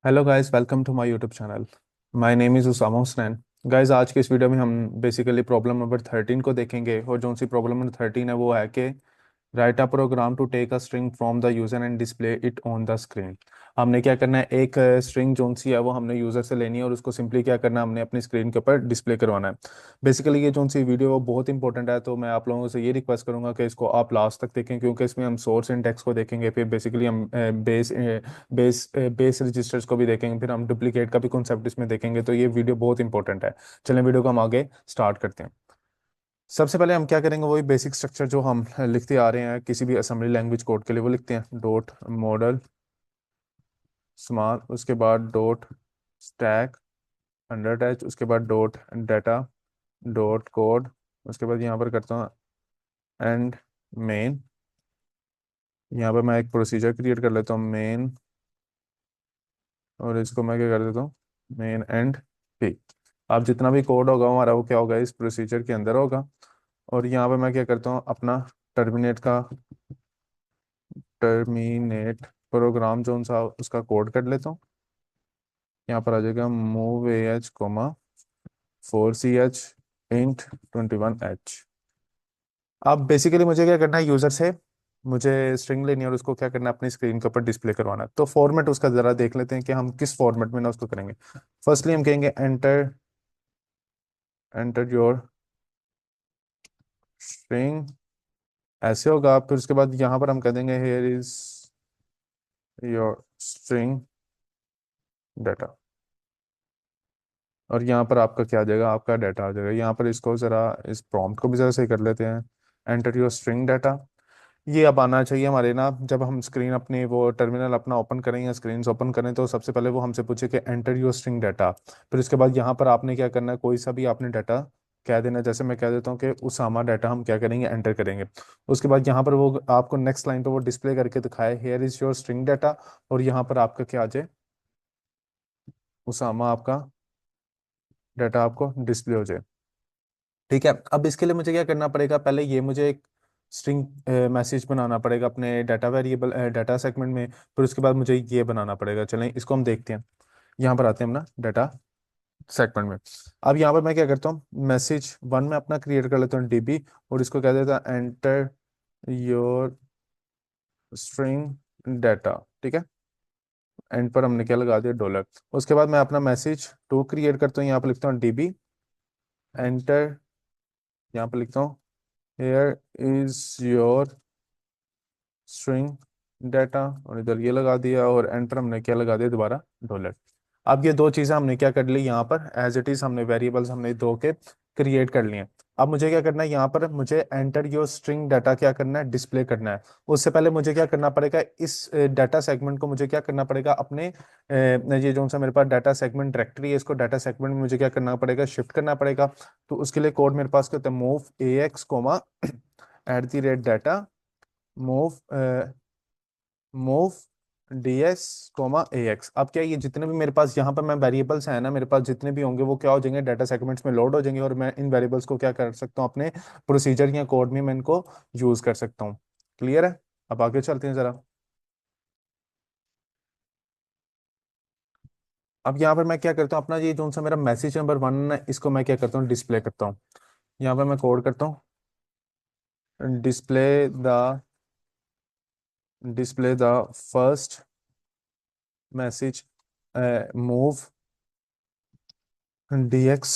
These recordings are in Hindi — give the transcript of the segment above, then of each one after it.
Hello guys, welcome to my YouTube channel. My name is Usama Husnain. Guys, आज के इस वीडियो में हम बेसिकली प्रॉब्लम नंबर 13 को देखेंगे। और जो सी प्रॉब्लम नंबर 13 है वो है कि write a program to take a string from the user and display it on the screen. हमने क्या करना है, एक स्ट्रिंग जो सी है वो हमने यूजर से लेनी है और उसको सिंपली क्या करना है, हमने अपनी स्क्रीन के ऊपर डिस्प्ले करवाना है। बेसिकली ये जो सी वीडियो वो बहुत इंपॉर्टेंट है, तो मैं आप लोगों से ये रिक्वेस्ट करूंगा कि इसको आप लास्ट तक देखें, क्योंकि इसमें हम सोर्स इंडेक्स को देखेंगे, फिर बेसिकली हम बेस रजिस्टर्स को भी देखेंगे, फिर हम डुप्लीकेट का भी कॉन्सेप्ट इसमें देखेंगे। तो ये वीडियो बहुत इंपॉर्टेंट है। चलें वीडियो को हम आगे स्टार्ट करते हैं। सबसे पहले हम क्या करेंगे, वही बेसिक स्ट्रक्चर जो हम लिखते आ रहे हैं किसी भी असेंबली लैंग्वेज कोड के लिए, वो लिखते हैं डॉट मॉडल स्मॉल, उसके बाद डॉट स्टैक अंडर अटैच, उसके बाद डॉट डाटा डॉट कोड, उसके बाद यहाँ पर करता हूँ एंड मेन। यहाँ पर मैं एक प्रोसीजर क्रिएट कर लेता हूँ मेन, और इसको मैं क्या कर देता हूँ मेन एंड पी। अब जितना भी कोड होगा हमारा वो क्या होगा, इस प्रोसीजर के अंदर होगा। और यहाँ पे मैं क्या करता हूँ, अपना टर्मिनेट प्रोग्राम जो सा उसका कोड कर लेता हूँ। यहाँ पर आ जाएगा move A H coma 4 ch int 21 h। अब बेसिकली मुझे क्या करना है, यूजर से मुझे स्ट्रिंग लेनी है और उसको क्या करना है, अपनी स्क्रीन के ऊपर डिस्प्ले करवाना है। तो फॉर्मेट उसका जरा देख लेते हैं कि हम किस फॉर्मेट में ना उसको करेंगे। फर्स्टली हम कहेंगे एंटर एंटर योर स्ट्रिंग, ऐसे होगा। फिर उसके बाद यहाँ पर हम कह देंगे here is your string data, और यहाँ पर आपका क्या आ जाएगा, आपका डाटा आ जाएगा। यहाँ पर इसको ज़रा इस प्रॉम्प्ट को भी ज़रा सही कर लेते हैं। एंटर योर स्ट्रिंग डाटा, ये अब आना चाहिए हमारे ना, जब हम स्क्रीन अपनी वो टर्मिनल अपना ओपन करें या स्क्रीन ओपन करें तो सबसे पहले वो हमसे पूछे कि एंटर योर स्ट्रिंग डाटा। फिर उसके बाद यहाँ पर आपने क्या करना है, कोई सा भी आपने डाटा कह देना। जैसे मैं कह देता हूँ कि उसामा डाटा हम क्या करेंगे, एंटर करेंगे। उसके बाद यहाँ पर वो आपको नेक्स्ट लाइन पे वो डिस्प्ले करके दिखाए here is your string data, और यहाँ पर आपका क्या आ जाए, उसामा आपका डाटा आपको डिस्प्ले हो जाए। ठीक है, अब इसके लिए मुझे क्या करना पड़ेगा, पहले ये मुझे एक स्ट्रिंग मैसेज बनाना पड़ेगा अपने डाटा वेरिएबल डाटा सेगमेंट में। फिर उसके बाद मुझे ये बनाना पड़ेगा। चलें इसको हम देखते हैं। यहाँ पर आते हैं हम ना डाटा सेगमेंट में। अब यहाँ पर मैं क्या करता हूँ, मैसेज वन में अपना क्रिएट कर लेता हूँ डीबी, और इसको कह देता हूँ एंटर योर स्ट्रिंग डाटा। ठीक है, एंड पर हमने क्या लगा दिया, डॉलर। उसके बाद मैं अपना मैसेज टू क्रिएट करता हूँ, यहाँ पर लिखता हूँ डीबी एंटर, यहाँ पर लिखता हूँ here is your string data, और इधर ये लगा दिया, और एंटर हमने क्या लगा दिया, दोबारा डॉलर। अब ये दो चीजें हमने क्या कर ली, यहाँ पर एज इट इज हमने वेरिएबल्स हमने दो के क्रिएट कर लिए। अब मुझे क्या करना है, यहाँ पर मुझे एंटर योर स्ट्रिंग डाटा क्या करना है, डिस्प्ले करना है। उससे पहले मुझे क्या करना पड़ेगा, इस डाटा सेगमेंट को मुझे क्या करना पड़ेगा, अपने ये जो सा मेरे पास डाटा सेगमेंट डायरेक्टरी है, इसको डाटा सेगमेंट में मुझे क्या करना पड़ेगा, शिफ्ट करना पड़ेगा। तो उसके लिए कोड मेरे पास क्या होता है, move A X comma at the rate data move move ds comma ax। अब क्या है, ये जितने भी मेरे पास यहाँ पर मैं वेरिएबल्स हैं ना, मेरे पास जितने भी होंगे वो क्या हो जाएंगे, डाटा सेगमेंट्स में लोड हो जाएंगे, और मैं इन वेरिएबल्स को क्या कर सकता हूँ, अपने प्रोसीजर या कोड में मैं इनको यूज कर सकता हूँ। क्लियर है? अब आगे चलते हैं जरा। अब यहाँ पर मैं क्या करता हूँ, अपना ये जो सा मेरा मैसेज नंबर वन है इसको मैं क्या करता हूँ, डिस्प्ले करता हूँ। यहाँ पर मैं कोड करता हूँ display the display the first message move dx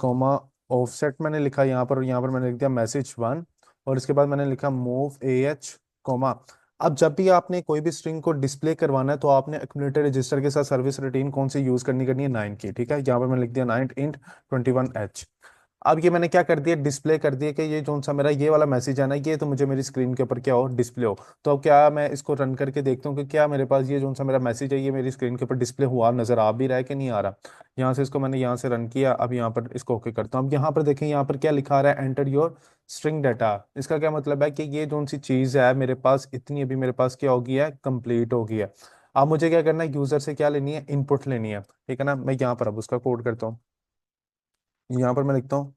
comma offset मैंने लिखा यहाँ पर, और यहाँ पर मैंने लिख दिया मैसेज वन, और इसके बाद मैंने लिखा मूव ए एच कॉमा। अब जब भी आपने कोई भी स्ट्रिंग को डिस्प्ले करवाना है तो आपने एक्यूमुलेटर रजिस्टर के साथ सर्विस रूटीन कौन सी यूज करनी है, 9 की। ठीक है, यहाँ पर मैंने लिख दिया 9 इंट 21 h। अब ये मैंने क्या कर दिया, डिस्प्ले कर दिया कि ये जो सा मेरा ये वाला मैसेज है ना, ये तो मुझे मेरी स्क्रीन के ऊपर क्या हो, डिस्प्ले हो। तो अब क्या मैं इसको रन करके देखता हूँ कि क्या मेरे पास ये जो सा मेरा मैसेज है ये मेरी स्क्रीन के ऊपर डिस्प्ले हुआ, नजर आ भी रहा है कि नहीं आ रहा। यहाँ से इसको मैंने यहाँ से रन किया, अब यहाँ पर इसको ओके करता हूँ। अब यहाँ पर देखें, यहाँ पर क्या लिखा रहा है, एंटर योर स्ट्रिंग डाटा। इसका क्या मतलब है कि ये जो सी चीज़ है मेरे पास, इतनी अभी मेरे पास क्या हो गई है, कंप्लीट हो गई है। अब मुझे क्या करना है, यूजर से क्या लेनी है, इनपुट लेनी है। ठीक है ना, मैं यहाँ पर अब उसका कोड करता हूँ। यहाँ पर मैं लिखता हूँ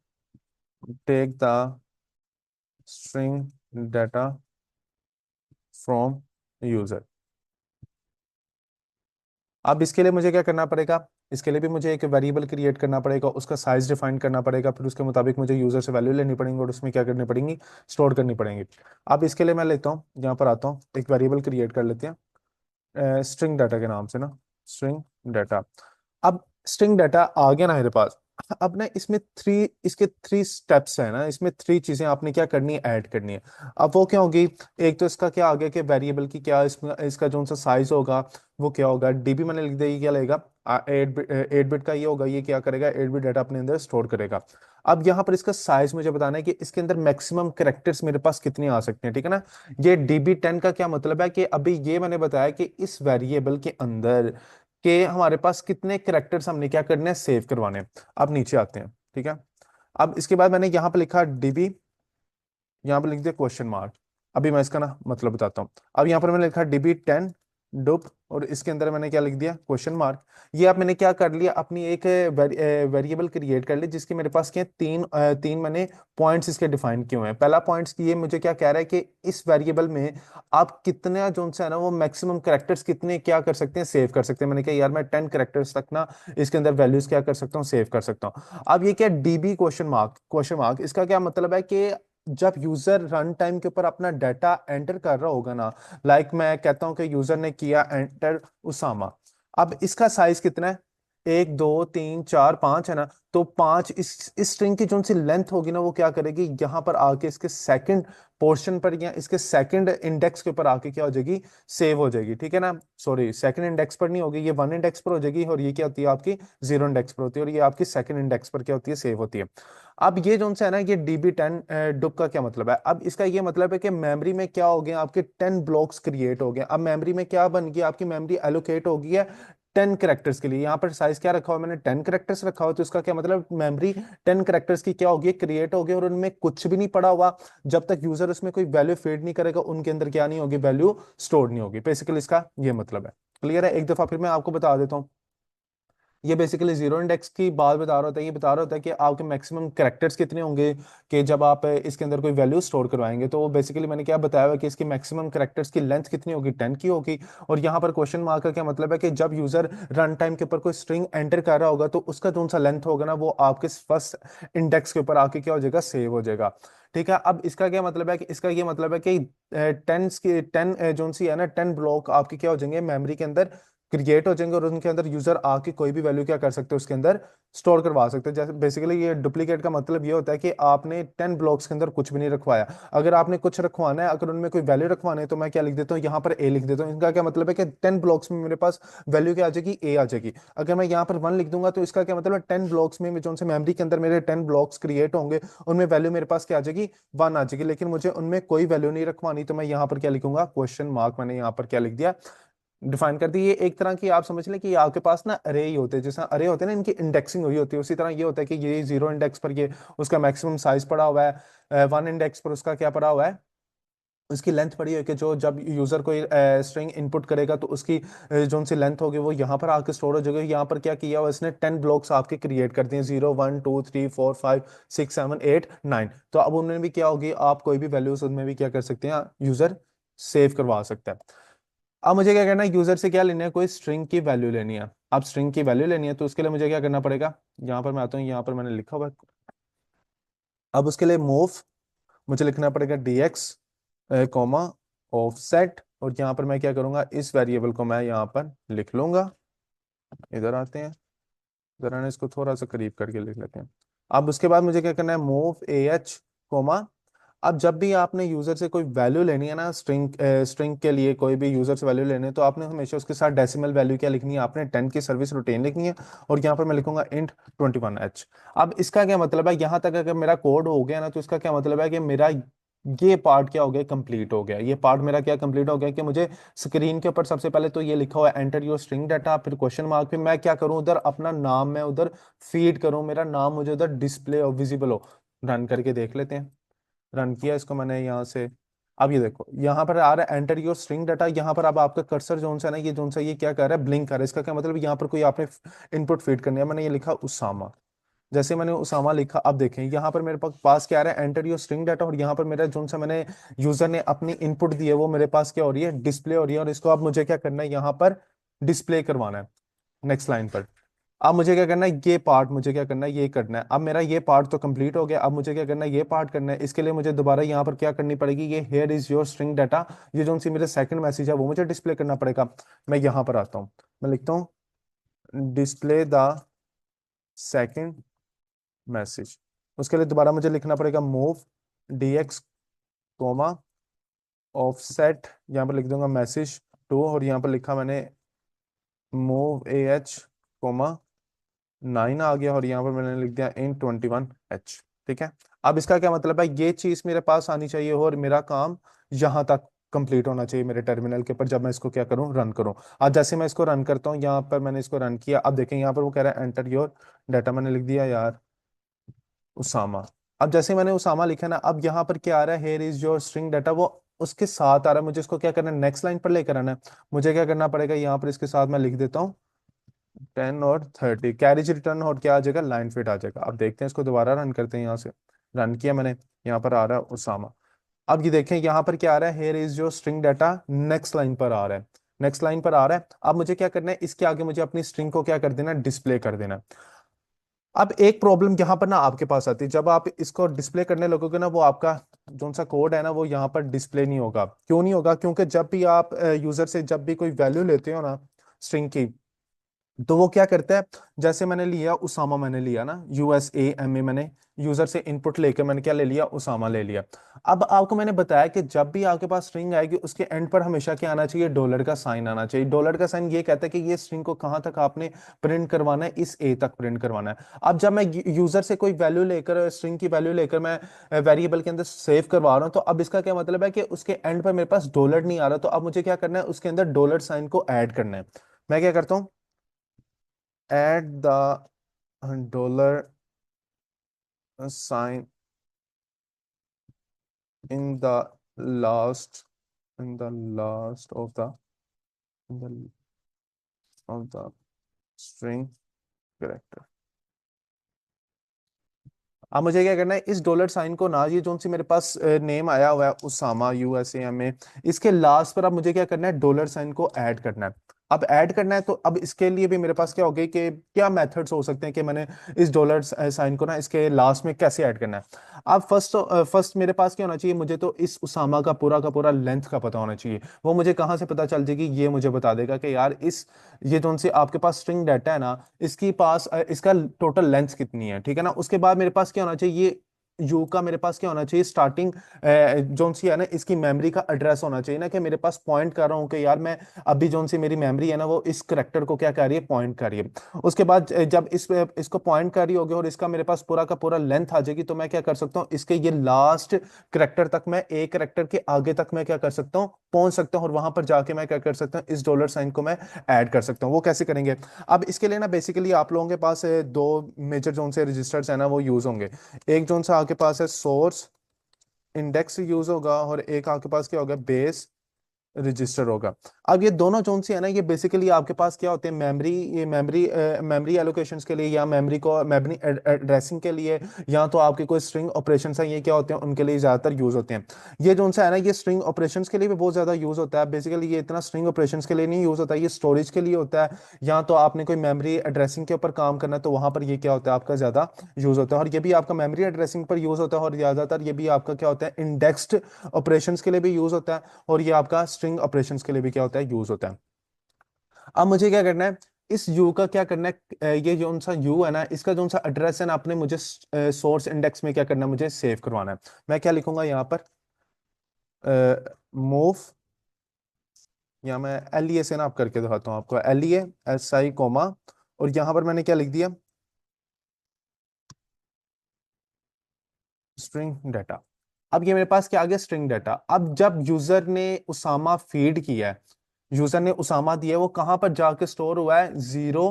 take the string data from user। अब इसके लिए मुझे क्या करना पड़ेगा, इसके लिए भी मुझे एक वेरिएबल क्रिएट करना पड़ेगा, उसका साइज डिफाइन करना पड़ेगा, फिर उसके मुताबिक मुझे यूजर से वैल्यू लेनी पड़ेंगी और उसमें क्या करनी पड़ेंगी, स्टोर करनी पड़ेंगी। अब इसके लिए मैं लेता हूँ, यहाँ पर आता हूँ, एक वेरिएबल क्रिएट कर लेते हैं स्ट्रिंग डाटा के नाम से ना, स्ट्रिंग डाटा। अब स्ट्रिंग डाटा आ गया ना मेरे पास। अब ना इसमें इसके थ्री स्टेप्स है ना, इसमें थ्री चीजें आपने क्या करनी है, ऐड करनी है। अब वो क्या होगी, एक तो इसका क्या आ गया कि वेरिएबल की क्या इसमें इसका जो सा साइज होगा वो क्या होगा, डीबी मैंने लिख दिया, ये क्या लेगा 8 बिट का ये होगा, ये क्या करेगा 8 बिट डाटा अपने अंदर स्टोर करेगा। अब यहाँ पर इसका साइज मुझे बताना है कि इसके अंदर मैक्सिमम कैरेक्टर्स मेरे पास कितने आ सकते हैं, ठीक है ना। ये DB10 का क्या मतलब है कि अभी ये मैंने बताया कि इस वेरिएबल के अंदर के हमारे पास कितने कैरेक्टर्स हमने क्या करने हैं, सेव करवाने हैं। अब नीचे आते हैं, ठीक है। अब इसके बाद मैंने यहाँ पे लिखा डीबी, यहाँ पे लिख दिया क्वेश्चन मार्क। अभी मैं इसका ना मतलब बताता हूँ। अब यहाँ पर मैंने लिखा DB10 डुप, और इसके अंदर मैंने क्या लिख दिया, क्वेश्चन मार्क। ये आप मैंने क्या कर लिया, अपनी एक वेरिएबल क्रिएट कर ली जिसकी मेरे पास क्या है, तीन मैंने पॉइंट्स इसके डिफाइन किए हुए हैं। पहला पॉइंट्स की ये मुझे क्या कह रहा है कि इस वेरिएबल में आप कितना जो सा है ना वो मैक्सिमम कैरेक्टर्स कितने क्या कर सकते हैं, सेव कर सकते हैं। मैंने कहा यार मैं 10 कैरेक्टर्स तक ना इसके अंदर वैल्यूज क्या कर सकता हूँ, सेव कर सकता हूँ। अब ये क्या DB क्वेश्चन मार्क, इसका क्या मतलब है कि जब यूजर रन टाइम के ऊपर अपना डाटा एंटर कर रहा होगा ना, लाइक मैं कहता हूं कि यूजर ने किया एंटर उसामा। अब इसका साइज कितना है, 1 2 3 4 5 है ना, तो 5 इस स्ट्रिंग की जो सी लेंथ होगी ना वो क्या करेगी, यहां पर आके इसके सेकंड पोर्शन पर या इसके सेकंड इंडेक्स के ऊपर आके क्या हो जाएगी, सेव हो जाएगी, ठीक है ना। सॉरी, सेकंड इंडेक्स पर नहीं होगी, ये 1 इंडेक्स पर हो जाएगी, और ये क्या होती है आपकी 0 इंडेक्स पर होती है, और ये आपकी सेकंड इंडेक्स पर क्या होती है, सेव होती है। अब ये जो सा है ना, ये DB10 डुप का क्या मतलब है, अब इसका ये मतलब है कि मेमोरी में क्या हो गया, आपके 10 ब्लॉक्स क्रिएट हो गए। अब मेमोरी में क्या बन गया, आपकी मेमोरी एलोकेट हो गई है 10 कैरेक्टर्स के लिए। यहाँ पर साइज क्या रखा हुआ मैंने, 10 कैरेक्टर्स रखा हुआ, तो इसका क्या मतलब, मेमोरी 10 कैरेक्टर्स की क्या होगी, क्रिएट होगी, और उनमें कुछ भी नहीं पड़ा हुआ। जब तक यूजर उसमें कोई वैल्यू फीड नहीं करेगा उनके अंदर क्या नहीं होगी, वैल्यू स्टोर नहीं होगी। बेसिकली इसका ये मतलब है। क्लियर है, एक दफा फिर मैं आपको बता देता हूँ। ये बेसिकली 0 इंडेक्स की बात बता रहा होता है, ये बता रहा होता है कि आपके मैक्सिमम कैरेक्टर्स कितने होंगे कि जब आप इसके अंदर कोई वैल्यू स्टोर करवाएंगे। तो बेसिकली मैंने क्या बताया हुआ कि इसकी मैक्सिमम कैरेक्टर्स की लेंथ कितनी होगी, 10 की होगी। और यहाँ पर क्वेश्चन मार्क का क्या मतलब है कि जब यूजर रन टाइम के ऊपर कोई स्ट्रिंग एंटर कर रहा होगा तो उसका जो सा लेंथ होगा ना वो आपके फर्स्ट इंडेक्स के ऊपर आके क्या हो जाएगा, सेव हो जाएगा। ठीक है, अब इसका क्या मतलब है कि इसका ये मतलब है कि 10 जो सी है ना, 10 ब्लॉक आपके क्या हो जाएंगे, मेमोरी के अंदर क्रिएट हो जाएंगे, और उनके अंदर यूजर आके कोई भी वैल्यू क्या कर सकते हैं, उसके अंदर स्टोर करवा सकते हैं। जैसे बेसिकली ये डुप्लीकेट का मतलब ये होता है कि आपने 10 ब्लॉक्स के अंदर कुछ भी नहीं रखवाया। अगर आपने कुछ रखवाना है, अगर उनमें कोई वैल्यू रखवाना है, तो मैं क्या लिख देता हूँ, यहाँ पर A लिख देता हूँ। इनका क्या मतलब है कि 10 ब्लॉक्स में मेरे पास वैल्यू क्या आ जाएगी, A आ जाएगी। अगर मैं यहाँ पर 1 लिख दूंगा तो इसका क्या मतलब है, 10 ब्लॉक्स में जो से मेमोरी के अंदर मेरे 10 ब्लॉक्स क्रिएट होंगे, उनमें वैल्यू मेरे पास क्या आ जाएगी, 1 आ जाएगी। लेकिन मुझे उनमें कोई वैल्यू नहीं रखवानी, तो मैं यहाँ पर क्या लिखूंगा, क्वेश्चन मार्क मैंने यहाँ पर क्या लिख दिया, डिफाइन कर दी। ये एक तरह की आप समझ लें कि ये आपके पास ना अरे ही होते हैं, जैसा अरे होते हैं ना, इनकी इंडेक्सिंग हुई होती है, उसी तरह ये होता है कि ये 0 इंडेक्स पर ये उसका मैक्सिमम साइज पड़ा हुआ है, 1 इंडेक्स पर उसका क्या पड़ा हुआ है, उसकी लेंथ पड़ी है कि जो जब यूजर कोई स्ट्रिंग इनपुट करेगा तो उसकी जो सी लेंथ होगी वो यहाँ पर आके स्टोर हो जाएगी। यहाँ पर क्या किया हुआ इसने, 10 ब्लॉक्स आपके क्रिएट कर दिए, 0 1 2 3 4 5 6 7 8 9। तो अब उनमें भी क्या होगी, आप कोई भी वैल्यूज उनमें भी क्या कर सकते हैं, यूजर सेव करवा सकता है। अब मुझे क्या करना है, यूजर से क्या लेना है, कोई स्ट्रिंग की वैल्यू लेनी है। अब स्ट्रिंग की वैल्यू लेनी है तो उसके लिए मुझे क्या करना पड़ेगा, यहाँ पर मैं आता हूँ, यहाँ पर मैंने लिखा हुआ है। अब उसके लिए मूव मुझे लिखना पड़ेगा DX कॉमा ऑफसेट, और यहाँ पर मैं क्या करूंगा, इस वेरिएबल को मैं यहाँ पर लिख लूंगा। इधर आते हैं, जरा ना इसको थोड़ा सा करीब करके लिख लेते हैं। अब उसके बाद मुझे क्या करना है, मूव AH कोमा। अब जब भी आपने यूजर से कोई वैल्यू लेनी है ना, स्ट्रिंग के लिए कोई भी यूजर से वैल्यू लेनी है, तो आपने हमेशा उसके साथ डेसिमल वैल्यू क्या लिखनी है, आपने 10 की सर्विस रूटीन लिखनी है। और यहाँ पर मैं लिखूंगा इंट 21H। अब इसका क्या मतलब है, यहाँ तक अगर मेरा कोड हो गया ना, तो इसका क्या मतलब है कि मेरा ये पार्ट क्या हो गया, कंप्लीट हो गया। ये पार्ट मेरा क्या कंप्लीट हो गया कि मुझे स्क्रीन के ऊपर सबसे पहले तो ये लिखा हुआ है एंटर योर स्ट्रिंग डाटा, फिर क्वेश्चन मार्क, फिर मैं क्या करूं, उधर अपना नाम मैं उधर फीड करूं, मेरा नाम मुझे उधर डिस्प्ले और विजिबल हो। रन करके देख लेते हैं। रन किया इसको मैंने यहाँ से। अब ये देखो यहाँ पर आ रहा है एंटर योर स्ट्रिंग डाटा। यहाँ पर अब आपका कर्सर जोन सा है ना, ये जोन सा ये क्या कर रहा है, ब्लिंक कर रहा है। इसका क्या मतलब, यहाँ पर कोई आपने इनपुट फीड करनी है। मैंने ये लिखा उसामा। जैसे मैंने उसामा लिखा, अब देखें यहाँ पर मेरे पास क्या आ रहा है, एंटर योर स्ट्रिंग डाटा, और यहाँ पर मेरा जोन सा मैंने यूजर ने अपनी इनपुट दी है वो मेरे पास क्या हो रही है, डिस्प्ले हो रही है। और इसको अब मुझे क्या करना है, यहाँ पर डिस्प्ले करवाना है नेक्स्ट लाइन पर। अब मुझे क्या करना है, ये पार्ट मुझे क्या करना है, ये करना है। अब मेरा ये पार्ट तो कंप्लीट हो गया, अब मुझे क्या करना है, ये पार्ट करना है। इसके लिए मुझे दोबारा यहाँ पर क्या करनी पड़ेगी, ये here is your string data, ये जो सी मेरे सेकंड मैसेज है वो मुझे डिस्प्ले करना पड़ेगा। मैं यहाँ पर आता हूँ, मैं लिखता हूँ डिस्प्ले द सेकंड मैसेज। उसके लिए दोबारा मुझे लिखना पड़ेगा मूव dx कोमा ऑफसेट, यहाँ पर लिख दूंगा मैसेज टू, और यहाँ पर लिखा मैंने मूव एच कोमा 9 आ गया, और यहाँ पर मैंने लिख दिया इन 21h। ठीक है, अब इसका क्या मतलब है, ये चीज मेरे पास आनी चाहिए और मेरा काम यहाँ तक कंप्लीट होना चाहिए मेरे टर्मिनल के ऊपर, जब मैं इसको क्या करूँ, रन करूँ। अब जैसे मैं इसको रन करता हूँ, यहाँ पर मैंने इसको रन किया, अब देखें यहाँ पर वो कह रहा है एंटर योर डाटा, मैंने लिख दिया यार उसामा। अब जैसे मैंने उसामा लिखा ना, अब यहाँ पर क्या आ रहा है, here is your string data, वो उसके साथ आ रहा है। मुझे इसको क्या करना है, नेक्स्ट लाइन पर लेकर आना है। मुझे क्या करना पड़ेगा, यहाँ पर इसके साथ मैं लिख देता हूँ 10 और 30, कैरेज रिटर्न और क्या आ जाएगा, लाइन फिट आ जाएगा। अब देखते हैं, इसको दोबारा रन करते हैं, यहाँ से रन किया मैंने, यहाँ पर आ रहा है उसामा। अब ये देखें यहाँ पर क्या आ रहा है, हेयर इज जो स्ट्रिंग डाटा, नेक्स्ट लाइन पर आ रहा है, नेक्स्ट लाइन पर आ रहा है। अब मुझे क्या करना है, इसके आगे मुझे अपनी स्ट्रिंग को क्या कर देना, डिस्प्ले कर देना। अब एक प्रॉब्लम यहाँ पर ना आपके पास आती है, जब आप इसको डिस्प्ले करने लगोगे ना, वो आपका जो सा कोड है ना, वो यहाँ पर डिस्प्ले नहीं होगा। क्यों नहीं होगा, क्योंकि जब भी आप यूजर से जब भी कोई वैल्यू लेते हो ना स्ट्रिंग की, तो वो क्या करता है, जैसे मैंने लिया उसामा, मैंने लिया ना USAMA, मैंने यूजर से इनपुट लेकर मैंने क्या ले लिया, उसामा ले लिया। अब आपको मैंने बताया कि जब भी आपके पास स्ट्रिंग आएगी, उसके एंड पर हमेशा क्या आना चाहिए, डॉलर का साइन आना चाहिए। डॉलर का साइन ये कहता है कि ये स्ट्रिंग को कहां तक आपने प्रिंट करवाना है, इस ए तक प्रिंट करवाना है। अब जब मैं यूजर से कोई वैल्यू लेकर, स्ट्रिंग की वैल्यू लेकर मैं वेरिएबल के अंदर सेव करवा रहा हूं, तो अब इसका क्या मतलब है कि उसके एंड पर मेरे पास डॉलर नहीं आ रहा, तो अब मुझे क्या करना है, उसके अंदर डॉलर साइन को ऐड करना है। मैं क्या करता हूँ, add the dollar sign in the last in the last in the of the string character। अब मुझे क्या करना है, इस डॉलर साइन को ना, ये जो सी मेरे पास नेम आया हुआ है उसामा USAMA, इसके लास्ट पर अब मुझे क्या करना है, डॉलर साइन को ऐड करना है। अब ऐड करना है, तो अब इसके लिए भी मेरे पास क्या हो गई, कि क्या मेथड्स हो सकते हैं कि मैंने इस डॉलर साइन को ना इसके लास्ट में कैसे ऐड करना है। अब फर्स्ट मेरे पास क्या होना चाहिए, मुझे तो इस उसामा का पूरा लेंथ का पता होना चाहिए। वो मुझे कहाँ से पता चल जाएगी, ये मुझे बता देगा कि यार इस ये जो सी आपके पास स्ट्रिंग डाटा है ना, इसकी पास इसका टोटल लेंथ कितनी है, ठीक है ना। उसके बाद मेरे पास क्या होना चाहिए, ये यू का मेरे पास क्या होना चाहिए, स्टार्टिंग जोन सी है ना, इसकी मेमोरी का एड्रेस होना चाहिए ना, कि मेरे पास पॉइंट कर रहा हूँ कि यार मैं अभी जोन सी मेरी मेमोरी है ना, वो इस करेक्टर को क्या कर रही है, पॉइंट कर रही है। उसके बाद जब इसको पॉइंट कर रही होगी और इसका मेरे पास पूरा का पूरा लेंथ आ जाएगी, तो मैं क्या कर सकता हूँ, इसके ये लास्ट करेक्टर तक, मैं एक करेक्टर के आगे तक मैं क्या कर सकता हूँ, पहुंच सकता हूँ, और वहां पर जाके मैं क्या कर सकता हूँ, इस डॉलर साइन को मैं ऐड कर सकता हूँ। वो कैसे करेंगे, अब इसके लिए ना बेसिकली आप लोगों के पास दो मेजर जोन से रजिस्टर्स है ना, वो यूज होंगे। एक जोन सा आपके पास है सोर्स इंडेक्स यूज होगा, और एक आपके पास क्या होगा, बेस रजिस्टर होगा। अब ये दोनों जोन से है ना, ये बेसिकली आपके पास क्या होते हैं, मेमोरी, ये मेमोरी एलोकेशंस के लिए, या मेमोरी एड्रेसिंग के लिए, या तो आपके कोई स्ट्रिंग ऑपरेशंस हैं, ये क्या होते हैं, उनके लिए ज्यादातर यूज होते हैं। ये जोन सा है ना, ये स्ट्रिंग ऑपरेशंस के लिए भी बहुत ज्यादा यूज होता है। बेसिकली ये इतना स्ट्रिंग ऑपरेशंस के लिए नहीं यूज होता है, ये स्टोरेज के लिए होता है, या तो आपने कोई मेमोरी एड्रेसिंग के ऊपर काम करना है, तो वहां पर ये क्या होता है, आपका ज्यादा यूज होता है। और ये भी आपका मेमोरी एड्रेसिंग पर यूज होता है, और ज्यादातर ये भी आपका क्या होता है, इंडेक्स्ड ऑपरेशंस के लिए भी यूज होता है, और ये आपका स्ट्रिंग ऑपरेशंस के लिए भी क्या होता है, यूज होता है। अब मुझे क्या करना है, इस यू का क्या करना है, ये जो सा यू है ना, इसका जो सा एड्रेस है ना, आपने मुझे सोर्स इंडेक्स में क्या करना है, मुझे सेव करवाना है। मैं क्या लिखूंगा यहाँ पर, मूव, या मैं LEA से ना आप करके दिखाता हूँ आपको, LEA SI कोमा, और यहाँ पर मैंने क्या लिख दिया, स्ट्रिंग डाटा। अब ये मेरे पास क्या आ गया, स्ट्रिंग डाटा। अब जब यूजर ने उसामा फीड किया है, यूजर ने उसामा दिया है, वो कहां पर जाके स्टोर हुआ है, 0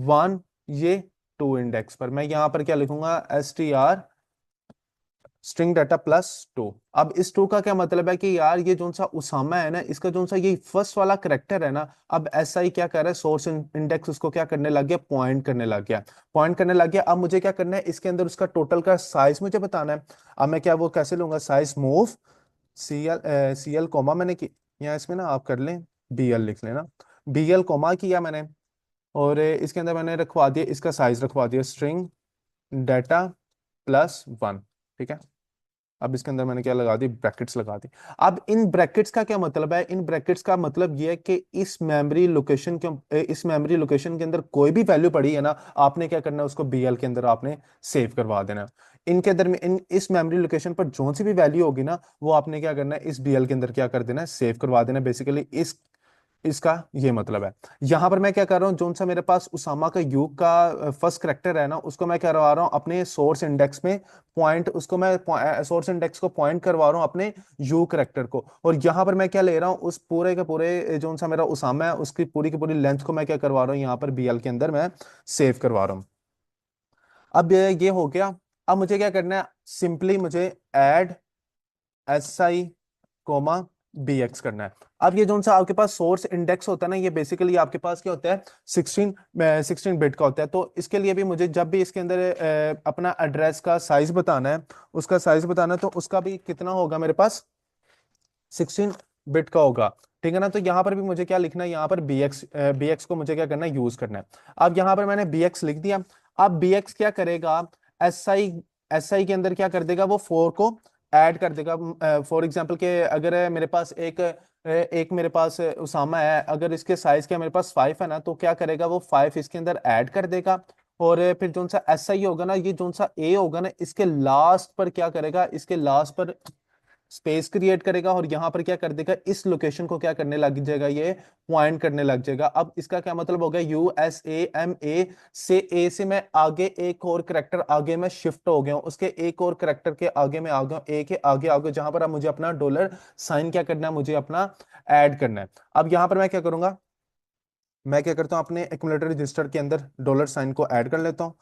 1 ये 2 इंडेक्स पर। मैं यहां पर क्या लिखूंगा, STR स्ट्रिंग डाटा +2। अब इस 2 का क्या मतलब है, कि यार ये जो सा उसामा है ना, इसका जो सा ये फर्स्ट वाला करेक्टर है ना, अब SI क्या कर रहा है, सोर्स इंडेक्स उसको क्या करने लग गया, पॉइंट करने लग गया, पॉइंट करने लग गया। अब मुझे क्या करना है, इसके अंदर उसका टोटल का साइज मुझे बताना है। अब मैं क्या वो कैसे लूंगा, साइज मूव CL कोमा मैंने की, या इसमें ना आप कर लें BL लिख लेना, BL कोमा किया मैंने, और इसके अंदर मैंने रखवा दिया, इसका साइज रखवा दिया स्ट्रिंग डाटा +1। ठीक है, अब इसके अंदर मैंने क्या लगा दी, ब्रैकेट्स लगा दी। अब इन ब्रैकेट्स का क्या मतलब है, इन ब्रैकेट्स का मतलब ये है कि इस मेमोरी लोकेशन के अंदर कोई भी वैल्यू पड़ी है ना, आपने क्या करना है, उसको BL के अंदर आपने सेव करवा देना है। इनके अंदर में इस मेमोरी लोकेशन पर जो सी भी वैल्यू होगी ना, वो आपने क्या करना है, इस BL के अंदर क्या कर देना है, सेव करवा देना है। बेसिकली इसका ये मतलब है। यहां पर मैं क्या कर रहा हूँ, जो सा मेरे पास उसामा का यू का फर्स्ट करेक्टर है ना, उसको मैं करवा रहा हूँ अपने सोर्स इंडेक्स में पॉइंट, उसको मैं सोर्स इंडेक्स को पॉइंट करवा रहा हूँ अपने यू करेक्टर को। और यहाँ पर मैं क्या ले रहा हूँ, उस पूरे के पूरे जो सा मेरा उसामा है उसकी पूरी की पूरी लेंथ को मैं क्या करवा रहा हूँ, यहाँ पर BL के अंदर मैं सेव करवा रहा हूँ। अब ये हो गया। अब मुझे क्या करना है, सिंपली मुझे ऐड SI कोमा BX करना है। अब ये जो सा आपके पास सोर्स इंडेक्स होता है ना, ये बेसिकली आपके पास क्या होता है, 16 बिट का होता है। तो इसके लिए भी मुझे जब भी इसके अंदर अपना एड्रेस का साइज बताना है, उसका साइज बताना है, तो उसका भी कितना होगा मेरे पास, 16 बिट का होगा। ठीक है ना। तो यहाँ पर भी मुझे क्या लिखना है, यहाँ पर BX को मुझे क्या करना है, यूज करना है। अब यहाँ पर मैंने BX लिख दिया। अब BX क्या करेगा, एस आई के अंदर क्या कर देगा, वो 4 को ऐड कर देगा। फॉर एग्जाम्पल के अगर मेरे पास एक मेरे पास उसामा है, अगर इसके साइज क्या मेरे पास 5 है ना, तो क्या करेगा, वो 5 इसके अंदर ऐड कर देगा। और फिर जो सा SI होगा ना, ये जो सा ए होगा ना, इसके लास्ट पर क्या करेगा, इसके लास्ट पर स्पेस क्रिएट करेगा, और यहां पर क्या कर देगा, इस लोकेशन को क्या करने लग जाएगा, ये पॉइंट करने लग जाएगा। अब इसका क्या मतलब हो गया, USAMA से मैं आगे एक और करेक्टर आगे मैं शिफ्ट हो गया हूं, उसके एक और करेक्टर के आगे मैं आ गया हूं, ए के आगे आ गया, जहां पर अब मुझे अपना डॉलर साइन क्या करना है, मुझे अपना ऐड करना है। अब यहां पर मैं क्या करूंगा, मैं क्या करता हूँ, अपने एक्यूमुलेटर रजिस्टर के अंदर डॉलर साइन को ऐड कर लेता हूँ,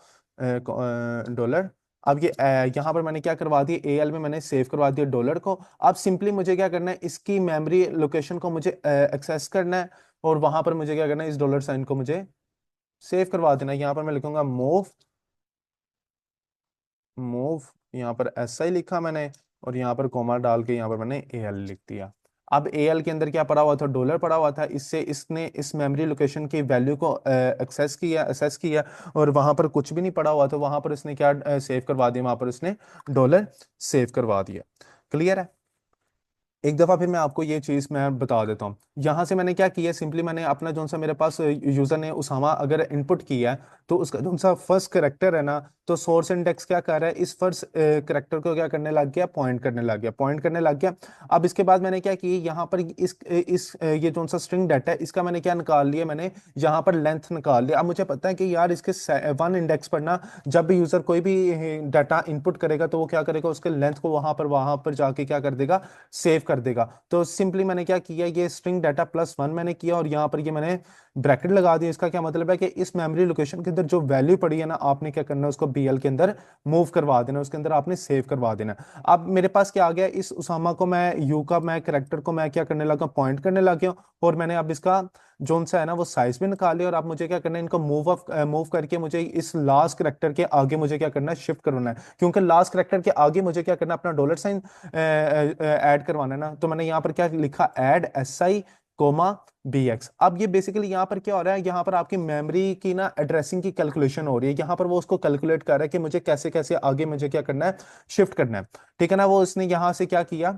डॉलर। अब ये यहाँ पर मैंने क्या करवा दिया, AL में मैंने सेव करवा दिया डॉलर को। अब सिंपली मुझे क्या करना है, इसकी मेमोरी लोकेशन को मुझे एक्सेस करना है, और वहां पर मुझे क्या करना है, इस डॉलर साइन को मुझे सेव करवा देना है। यहाँ पर मैं लिखूंगा मूव मूव, यहाँ पर SI लिखा मैंने, और यहाँ पर कोमा डाल के यहाँ पर मैंने AL लिख दिया। अब AL के अंदर क्या पड़ा हुआ था, डॉलर पड़ा हुआ था, इससे इसने इस मेमोरी लोकेशन की वैल्यू को एक्सेस किया, और वहां पर कुछ भी नहीं पड़ा हुआ, तो वहां पर इसने क्या सेव करवा दिया, वहां पर इसने डॉलर सेव करवा दिया। क्लियर है। एक दफा फिर मैं आपको ये चीज मैं बता देता हूँ। यहां से मैंने क्या किया, सिंपली मैंने अपना जो सा मेरे पास यूजर ने उसामा अगर इनपुट किया है, तो उसका जो सा फर्स्ट करेक्टर है ना, तो सोर्स इंडेक्स क्या कर रहा है, इस फर्स्ट करेक्टर को क्या करने लग गया, पॉइंट करने लग गया। अब इसके बाद मैंने क्या किया, यहाँ पर ये जो सा स्ट्रिंग डाटा है, इसका मैंने क्या निकाल लिया, मैंने यहाँ पर लेंथ निकाल लिया। अब मुझे पता है कि यार इसके 1 इंडेक्स पर ना, जब भी यूजर कोई भी डाटा इनपुट करेगा, तो वो क्या करेगा, उसके लेंथ को वहां पर जाके क्या कर देगा, सेव कर देगा। तो सिंपली मैंने क्या किया, ये स्ट्रिंग डाटा +1 मैंने किया, और यहाँ पर ये मैंने ब्रैकेट लगा दिया। इसका क्या मतलब है कि इस मेमोरी लोकेशन के अंदर जो वैल्यू पड़ी है ना, आपने क्या करना है, उसको BL के अंदर मूव करवा देना, उसके अंदर आपने सेव करवा देना। अब मेरे पास क्या आ गया, इस उसामा को मैं यू का मैं करेक्टर को मैं क्या करने लगा, पॉइंट करने लग गया, और मैंने अब इसका जोन सा है ना, वो साइज भी निकाल लिया। और अब मुझे क्या करना है, इनको मूव करके मुझे इस लास्ट करेक्टर के आगे मुझे क्या करना है, शिफ्ट करना है, क्योंकि लास्ट करेक्टर के आगे मुझे क्या करना है, अपना डॉलर साइन ऐड करवाना है ना। तो मैंने यहाँ पर क्या लिखा, ऐड SI कोमा BX। अब ये बेसिकली यहाँ पर क्या हो रहा है, यहाँ पर आपकी मेमोरी की ना एड्रेसिंग की कैलकुलेशन हो रही है, यहाँ पर वो उसको कैलकुलेट कर रहा है कि मुझे कैसे कैसे आगे मुझे क्या करना है, शिफ्ट करना है। ठीक है ना। वो उसने यहाँ से क्या किया,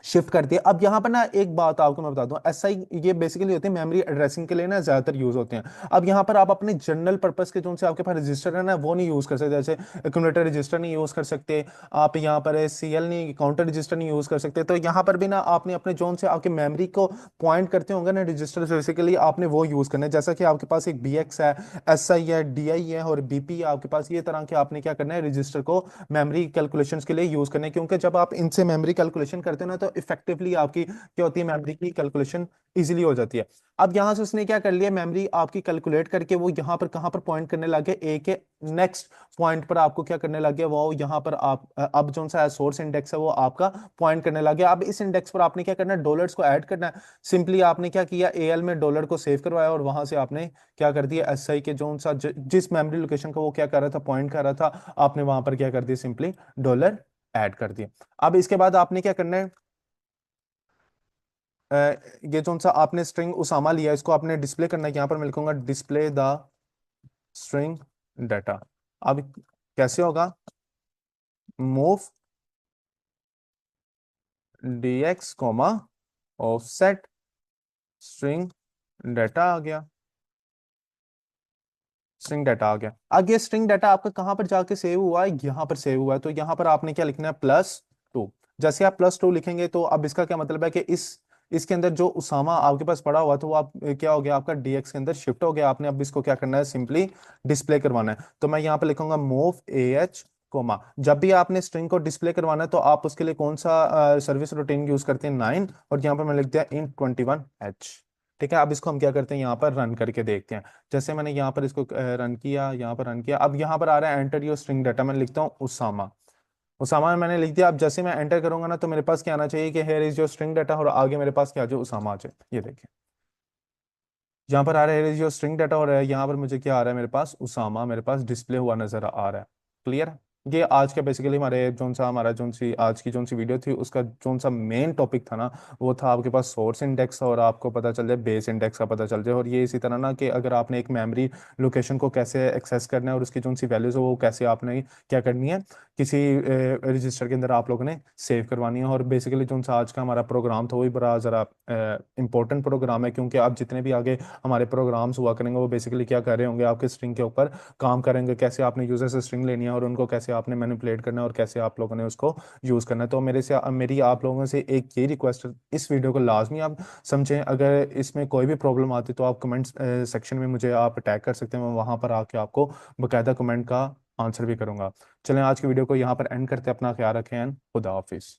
शिफ्ट कर दिया। अब यहाँ पर ना एक बात आपको मैं बता दूं, SI ये बेसिकली होते हैं मेमोरी एड्रेसिंग के लिए ना, ज्यादातर यूज होते हैं। अब यहाँ पर आप अपने जनरल पर्पस के जो से आपके पास रजिस्टर है ना, वो नहीं यूज कर सकते, जैसे एक्यूमुलेटर रजिस्टर नहीं यूज कर सकते आप, यहाँ पर CL नहीं, काउंटर रजिस्टर नहीं यूज कर सकते। तो यहाँ पर भी ना आपने अपने जोन से आपके मेमोरी को पॉइंट करते होंगे ना रजिस्टर, बेसिकली आपने वो यूज करना है। जैसा कि आपके पास एक BX है, SI है, DI है, और BP है आपके पास, ये तरह के आपने क्या करना है, रजिस्टर को मेमोरी कैलकुलेशन के लिए यूज करना है। क्योंकि जब आप इनसे मेमोरी कैलकुलेशन करते हो ना, तो इफेक्टिवली आपकी क्या होती है, मेमोरी की कैलकुलेशन इजीली हो जाती है। अब यहां से उसने क्या कर लिया, मेमोरी आपकी कैलकुलेट करके वो यहां पर कहां पर पॉइंट करने लगे, ए के नेक्स्ट पॉइंट पर आपको क्या करने लगे, वो यहां पर आप अब जो सा सोर्स इंडेक्स है वो आपका पॉइंट करने लगे। अब इस इंडेक्स पर आपने क्या करना है, डॉलर्स को ऐड करना है। सिंपली आपने क्या किया, AL में डॉलर को सेव करवाया, और वहां से आपने क्या कर दिया, SI के जो सा जिस मेमोरी लोकेशन को वो क्या कर रहा था, पॉइंट कर रहा था, आपने वहां पर क्या कर दिया, सिंपली डॉलर ऐड कर दिया। अब इसके बाद आपने क्या करना है, ये जो सा आपने स्ट्रिंग उसामा लिया, इसको आपने डिस्प्ले करना है, यहाँ पर मैं लिखूंगा डिस्प्ले द स्ट्रिंग डाटा। अब कैसे होगा, move dx comma offset string data आ गया, स्ट्रिंग डाटा आ गया। अब ये स्ट्रिंग डाटा आपका कहां पर जाके सेव हुआ है, यहाँ पर सेव हुआ है, तो यहाँ पर आपने क्या लिखना है, +2। जैसे आप +2 लिखेंगे तो अब इसका क्या मतलब है कि इसके अंदर जो उसामा आपके पास पड़ा हुआ था वो आप क्या हो गया, आपका डीएक्स के अंदर शिफ्ट हो गया। आपने अब इसको क्या करना है, सिंपली डिस्प्ले करवाना है। तो मैं यहाँ पे लिखूंगा मूव AH कोमा, जब भी आपने स्ट्रिंग को डिस्प्ले करवाना है तो आप उसके लिए कौन सा सर्विस रूटीन यूज करते हैं, 9, और यहाँ पर मैं लिख दिया int 21h। ठीक है, अब इसको हम क्या करते हैं, यहाँ पर रन करके देखते हैं। जैसे मैंने यहाँ पर इसको रन किया, यहाँ पर रन किया, अब यहाँ पर आ रहा है एंटर योर स्ट्रिंग डाटा, मैं लिखता हूँ उसामा। उसामा मैंने लिख दिया। अब जैसे मैं एंटर करूंगा ना तो मेरे पास क्या आना चाहिए कि here is your string data, और आगे मेरे पास क्या जो उसामा आ जाए। ये देखिए यहाँ पर आ रहा है here is your string data, और यहाँ पर मुझे क्या आ रहा है, मेरे पास उसामा मेरे पास डिस्प्ले हुआ नजर आ रहा है। क्लियर है। ये आज का बेसिकली हमारे जोन सा हमारा जोन सी आज की जोन सी वीडियो थी, उसका जोन सा मेन टॉपिक था ना, वो था आपके पास सोर्स इंडेक्स, और आपको पता चल जाए बेस इंडेक्स का पता चल जाए। और ये इसी तरह ना कि अगर आपने एक मेमोरी लोकेशन को कैसे एक्सेस करना है और उसकी जोन सी वैल्यूज हो वो कैसे आपने क्या करनी है, किसी रजिस्टर के अंदर आप लोगों ने सेव करवानी है। और बेसिकली जोन सा आज का हमारा प्रोग्राम था वही बड़ा ज़रा इंपॉर्टेंट प्रोग्राम है, क्योंकि आप जितने भी आगे हमारे प्रोग्राम्स हुआ करेंगे वो बेसिकली क्या कर रहे होंगे, आपके स्ट्रिंग के ऊपर काम करेंगे, कैसे आपने यूजर से स्ट्रिंग लेनी है और उनको कैसे आपने मैनिपुलेट करना है और कैसे आप लोगों ने उसको यूज करना है। तो मेरी आप लोगों से एक ये रिक्वेस्ट है, इस वीडियो को लाजमी आप समझें। अगर इसमें कोई भी प्रॉब्लम आती तो आप कमेंट सेक्शन में मुझे आप टैग कर सकते हैं, मैं वहां पर आके आपको बकायदा कमेंट का आंसर भी करूंगा। चलें आज की वीडियो को यहाँ पर एंड करते हैं, अपना ख्याल रखें, खुदा हाफिज।